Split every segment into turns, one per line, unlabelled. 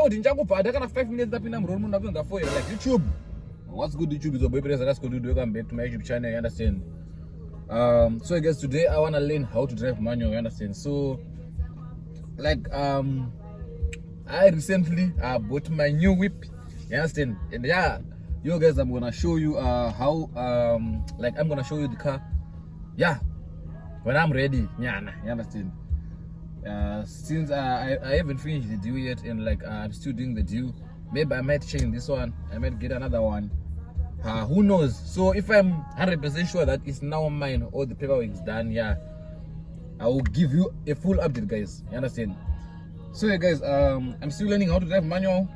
kuti ndichangobva kana 5 minutes tapinda muroll munhu ndakuenga for you like YouTube. What's good YouTube is a boy press. That's good to welcome back to my YouTube channel, you understand? So I guess today I want to learn how to drive manual, you understand? So like I recently bought my new whip, you understand? And yeah, you guys, I'm gonna show you how like I'm gonna show you the car, yeah, when I'm ready, yeah, you understand? Since I haven't finished the deal yet, and like I'm still doing the deal, maybe I might change this one, I might get another one, who knows? So if I'm 100% sure that it's now mine, all the paperwork is done, yeah, I will give you a full update, guys, you understand? So yeah, guys, I'm still learning how to drive manual,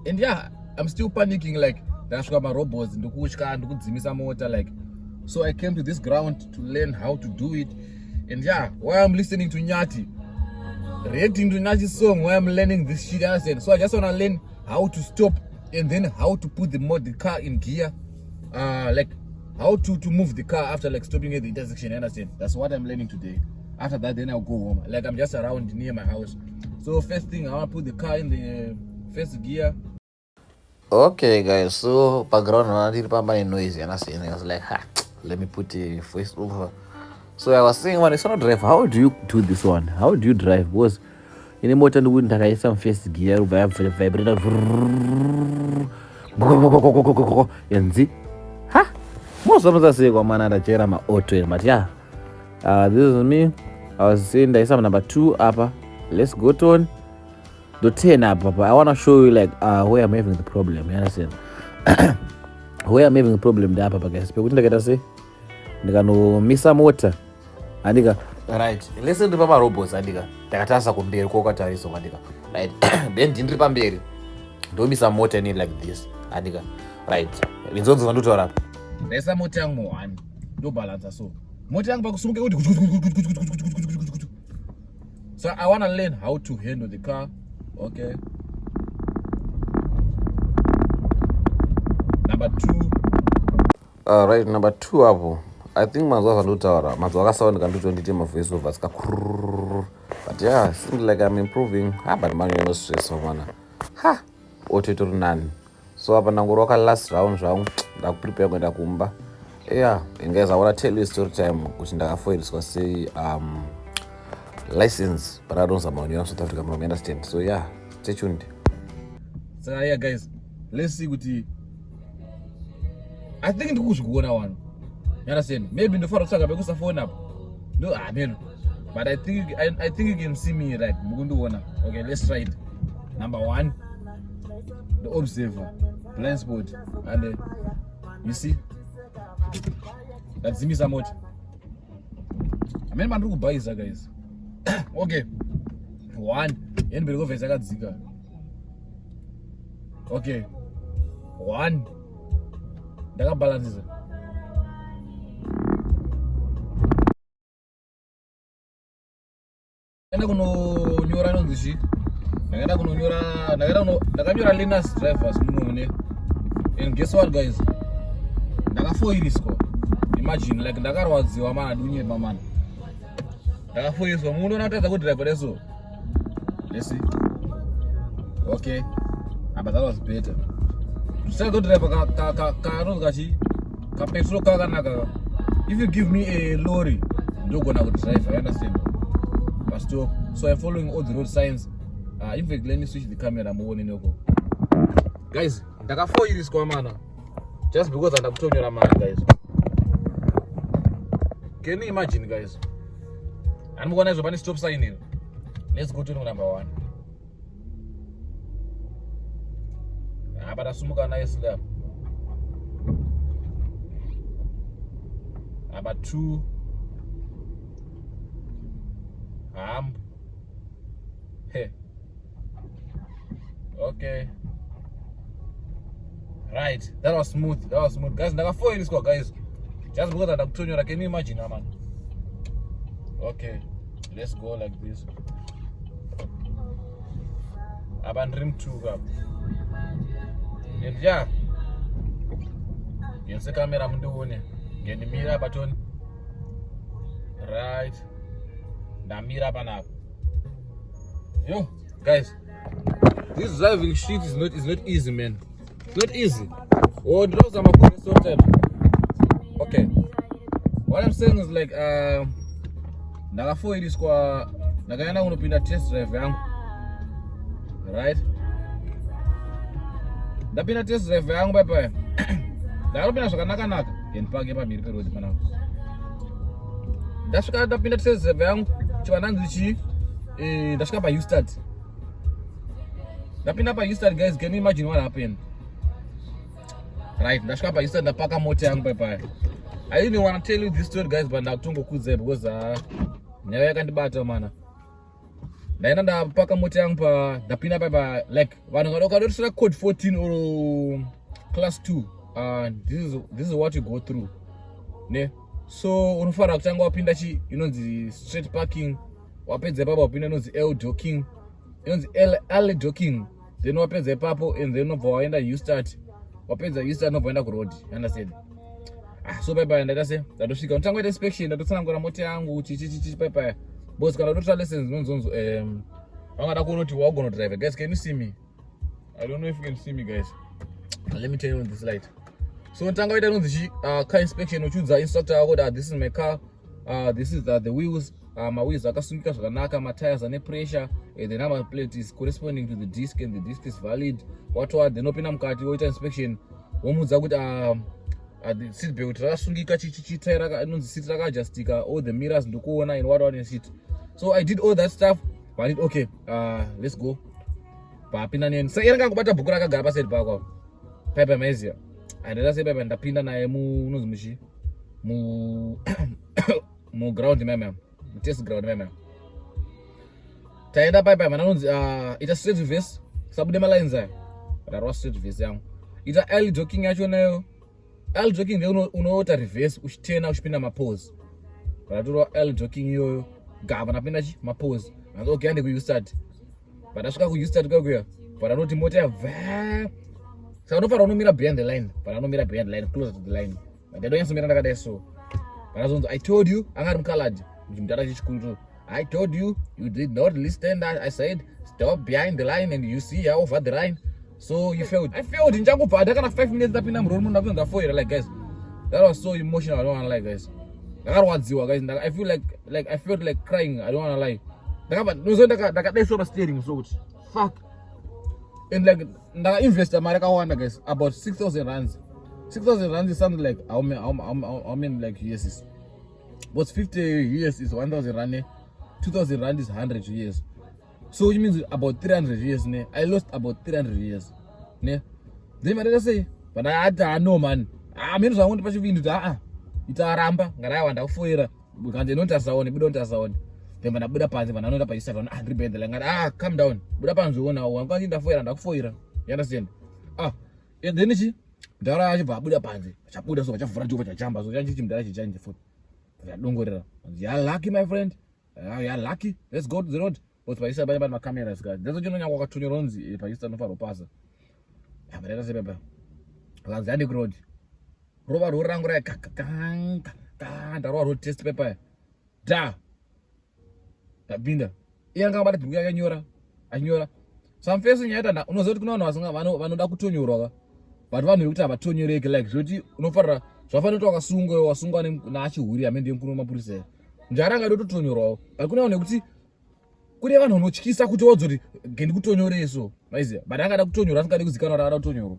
and yeah, I'm still panicking, like that's why my robots and the motor, like, so I came to this ground to learn how to do it. And yeah, while I'm listening to Nyati, reacting to Nyati's song, while I'm learning this shit, understand? So I just want to learn how to stop and then how to put the car in gear, like how to move the car after like stopping at the intersection, understand? That's what I'm learning today. After that, then I'll go home. Like I'm just around near my house. So first thing, I want to put the car in the first gear.
Okay guys, so background noise, and I was like, let me put a voice over. So I was saying, when I saw drive, how do you do this one? How do you drive? Because in a motor, wouldn't have some first gear, vibrator, and see, ha? Most of us say, man, I'm auto, but yeah, this is me. I was saying there's some number 2 upper. Let's go to the 10 up. I want to show you like where I'm having the problem. You understand? Where I'm having the problem, the upper guys. But what did I say? They no miss a motor. Andika, right. Listen to Papa robots, Andika. Takatasa kumberi kwa tariso, Andika. Right. Then jindri pamberi. Don't miss a motor in like this, Andika. Right. Linzonzo vandu tora.
There's a motor yangu one. No balance so. Motor yangu bakusunguke kuti. So I want to learn how to handle the car. Okay. Number 2.
Right, number 2 hapo. I think mazwa vandotaura. Mazwa akasaona kandoto ndite voice overs ka. But yeah, seems like I'm improving. But man, no stress mana. Oteto nani. So hapa nangoroka last round zvangu ndakuprepare kuenda kumba. Yeah, and guys, I want to tell you a story time kuti ndakafoil say license, but I don't somehow in South Africa, you understand? So yeah, stay tuned.
So yeah, guys, let's see what I think the kush go one. You understand? Maybe the photo talk because the phone up. No, I mean, but I think you can see me right. Okay, let's try it. Number 1, the observer, blind spot, and you see that's me somewhat. I mean, man, who buys that, guys? Okay, 1, and we go for second zika. Okay, 1. Daga balance is. Nenda kuno nyora nonzi shi. Nenda kuno nyora, daga nyora Linus drivers muno. And guess what, guys? Daga 4 years ko. Imagine like daga rwadziwa mana dunye mamana. Daga 4 years ko muno na tata ku drive leso. Let's see. Okay. But that was better. Still go drive if you give me a lorry, don't go now drive, I understand. But still, so I'm following all the road signs. In fact, let me switch the camera. I'm going to go. Guys, I got 4 years man. Just because I'm telling you, man, guys. Can you imagine, guys? I'm going to stop signing. Let's go to number 1. But I smoke nice lap. About 2. Hey. Okay. Right. That was smooth. Guys, I got 4 in this car, guys. Just because I'm telling you, can you imagine, man? Okay. Let's go like this. About rim 2 up. And yeah, you see camera munduone, get the mirror button, right, the mirror button up. Yo, guys, This driving shit is not easy, man. It's not easy. Oh, those are my good sometimes. Okay. What I'm saying is like ndakafoiri kwa ndakaenda kunopinda test drive yangu. Right? Ndapinda test drive yangu bye. Ndakapinda zvakanaka ndipake pamhiri peroad pana. Ndasvika ndapinda test drive yangu chivananzi chi ndasvika pa Houston. Ndapinda pa Houston, guys, can you imagine what happened? Right, ndasvika pa Houston ndapaka mota yangu bye. I didn't want to tell you this story, guys, but ndakutongokudza because nyaya yakandibata mana. Ndaenda ndapaka mota yangu pa ndapinda pa like vanhu vakadotira code 14 or class 2. This is what you go through. Ne? So unofanira kutanga wapinda chi inonzi straight parking, wapedza ipapo wapinda inonzi L docking, inonzi L docking, then wapedza ipapo and then unobva waenda U-start, wapedza U-start unobva waenda kuroad. Understand? So bye ndaita se ndatosvika ndotanga kuita inspection, ndatotsanangura mota yangu chichi bye. Boss kana ndotora lessons nonzonzo vangada kuona kuti wagona drive. Guys, can you see me? I don't know if you can see me, guys. Let me turn on this light. So ndotanga kuita nonzi car inspection, uchudza instructor wako that this is my car, this is the wheels, my wheels akasungika zvakanaka, my tires ane pressure, the number plate is corresponding to the disc and the disc is valid. What then opina mukati woita inspection womudza kuti the seat belt rakasungika tire inonzi seat rakajustika, all the mirrors ndikuona and what and shit. So I did all that stuff, but I did okay, let's go. Papinda neni saka ndakangobata bhuku rakagara paside pako pepe mezia andenda se pepe ndapinda naye unonzi mushi mu ground meme, test ground meme. Taenda pepe mananonzi ita straight reverse sabude malines aya rarwa straight reverse yangu ita L docking yacho nayo. L docking ndio unoota reverse uchitena uchipinda mapose. Paratorwa L docking iyoyo gava napinda chi mapose. Nazo okay ande ku start. Padasvika ku start kwakuya paranoti mota yabva. Saka unofara unomira behind the line, paranomira behind the line closer to the line. Ndadonyasomira ndakadai so. Parazonzo I told you angari mukalaji mutara chichikuru. I told you did not listen that I said stop behind the line and you see over the line. So you failed. I failed. Njangobva ndakana 5 minutes ndapinda muroad munhu ndafoira like guys. That was so emotional. I don't want to lie, guys. Ndakarwadziwa guys. I feel like I felt like crying. I don't want to lie. Ndakadai so steering so fuck. And like ndaka invest mari akawanda guys, about 6,000 rands. 6,000 rands is something like how many like years? But 50 years is 1,000 rand. 2,000 rand is 100 years. So it means about 300 years. Ne? I lost about 300 years. Ne? Then I say, but I know man. I mean, I want to pass you into itaramba ngaraiwanda kufoira ukanje notasaone buda notasaone then buda panze vananoda pa Instagram agribende ngara calm down buda panze uona wangu ndafoira ndakufoira. You understand? And then ichi ndara achibva buda panze chabuda so vachavhura njoka chachamba so chanchi chimdara chichanje futhi yadongorera. You lucky my friend. You lucky. Let's go to the road. But pa Instagram bana cameras guys. Ndezo chinonya kwakatonyoronzi pa Instagram nofaro pasa. Yabarera sebeba. Vanzani road. Rova rangu ra ndarwa road test paper ndapinda iyanga bata bhuku yakanyora some face nyaita unoziva kuti kuna vanhu vanoda kutonyorwa but vanhu vekuti havatonyoreki like zvoti unofarira zvafanira kuti wasungwa naachihuri amende yemukuru wemapurisa njara angada kutonyorwawo but kuna vanhu vekuti kune vanhu vanotyisa kuti wadzoti ndikutonyoreso maiziva but angada kutonyorwa asingadi kuzikanwa kuti ada kutonyorwa.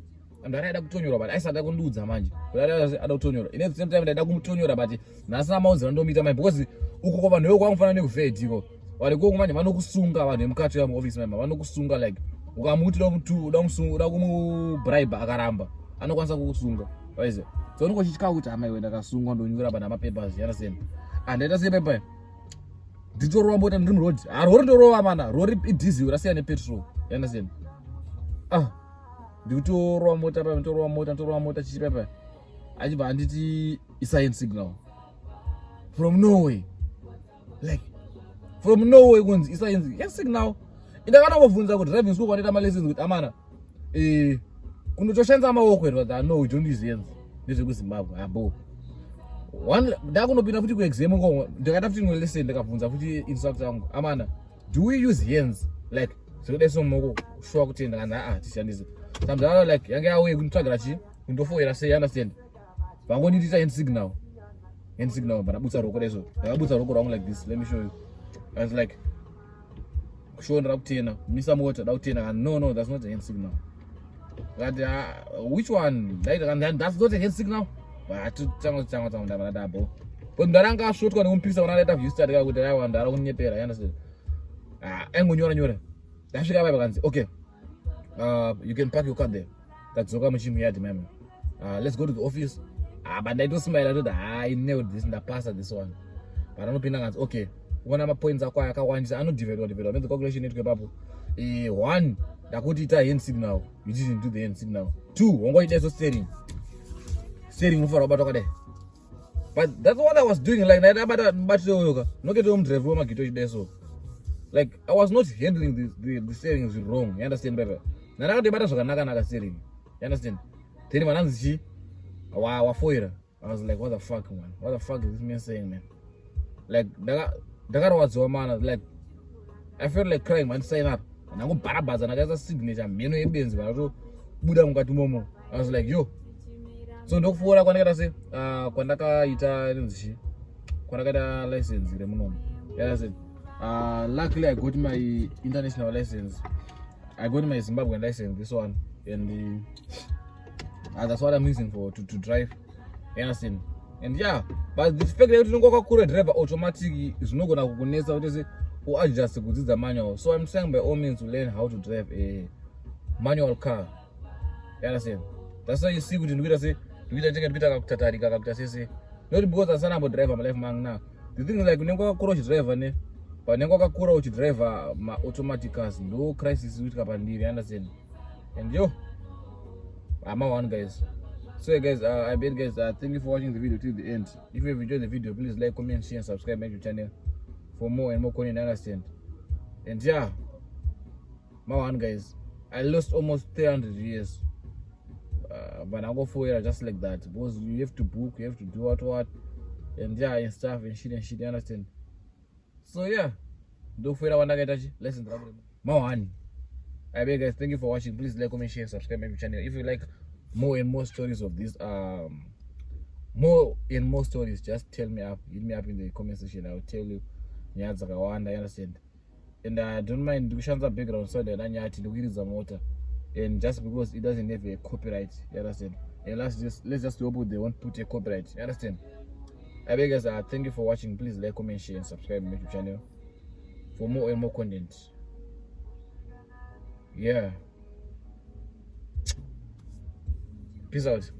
Ndaida kutonyora but aisada kundiudza manje. Ada kutonyora. Ine same time ndaida kumutonyora but nasina maudzi ndomita mai because uko kwa vanhu kwakufana nekuveti iko. Wale koko manje vanokusunga vanhu emukati ya office member vanokusunga like ukamuti uda kumubribe akaramba anokwanisa kukusunga. Waize. So unokochitika kuti amai wenda kasungwa ndonyora bana mapapers yana same. Andaita se paper. Nditorwa mota ndiri road. Rori ndorova mana. Rori idizil rasiya nepetrol. Yana same. Ndikutorwa mota chichipepa achibva anditi sign signal from Norway, like from Norway kunzi sign signal. Ndakatongobvunza kuti driving school kwanoita malessons kuti amana kunotoshandisa maoko ere kuti no we don't use hands ndezvekuZimbabwe abo ndakunopinda futi kuexam ngo ndikata futi lesson ndikabvunza futi instructor wangu amana do we use hands like so there's some more sure kutinda kana tishandise sometimes like yange away kunitsvagira chi kundofoira sei, you understand, vangonditisa hand signal but abutsa roko leso abutsa roko rangu like this, let me show you. I was like Shona Storytime misa mota dautena, no that's not a hand signal. But which one? That's not a hand signal. But tanga double. But ndaranga short kwa ngumpisa unaleta view start kuti ayi ndara kunyepera, you understand. Engonyora ndasvika baba kanzi okay, you can park your car there. Tadzoka muchimi yard mama. Let's go to the office. But ndaitosmaila kuti I nailed this, ndapasa this one. But anopinda kanzi okay, uona mapoints akwa akawandisa anodividwa menza calculation netwe papo. 1 ndakuti ita hand signal, you didn't do the hand signal. 2 wangoita so steering ufara ubata kade. But that's what I was doing, like naita bata yoga nokete umdrive wamagito chideso. Like I was not handling the steering wrong, you understand baby. Narakati bata zvakanaka steering, you understand. Then mananzi wafoira, I was like what the fuck man, what the fuck is this man saying, man? Like ndakarawadzwa mana, like I felt like crying man, sign up ndangobharabaza ndakaisa signature mheno yebenzi vatobuda mukati momo. I was like yo, so ndokufora kwandakaita se kwandakaita nzichi kwandakaita license remunomo, yeah. Luckily I got my international license, I got my Zimbabwean license, this one, and that's what I'm using for to drive, you understand. And yeah, but the fact that you don't go driver automatic is not gonna kukunesa kuti uadjust kudzidza manual. So I'm saying by all means to learn how to drive a manual car, you understand. That's why you see kuti ndikuita se ndikuita chenge ndikuita kakutatarika kakuita sese, not because asana bo driver my life mang now. The thing is like unengo kakura uchidriver ne, panengo kakura uchidriver ma automatic cars no crisis with kapandiri, you understand. And yo, I'm one guys. So guys, I bet guys, thank you for watching the video till the end. If you have enjoyed the video, please like, comment, share, and subscribe my YouTube channel for more and more content, understand. And yeah, my one guys, I lost almost 300 years, but I go for it just like that because you have to book, you have to do what, and yeah, and stuff and shit, you understand. So yeah, don't forget one guy listen. My one, I bet guys, thank you for watching. Please like, comment, share, and subscribe my YouTube channel if you like more and more stories of this, more and more stories. Just tell me up, hit me up in the comment section. I will tell you nyadza kawanda, you understand. And I don't mind kushanza background so that anyati ndikuiriza motor, and just because it doesn't have a copyright, you understand. And let's just hope they won't put a copyright, you understand. I beg guys, thank you for watching. Please like, comment, share, and subscribe my YouTube channel for more and more content. Yeah, peace out.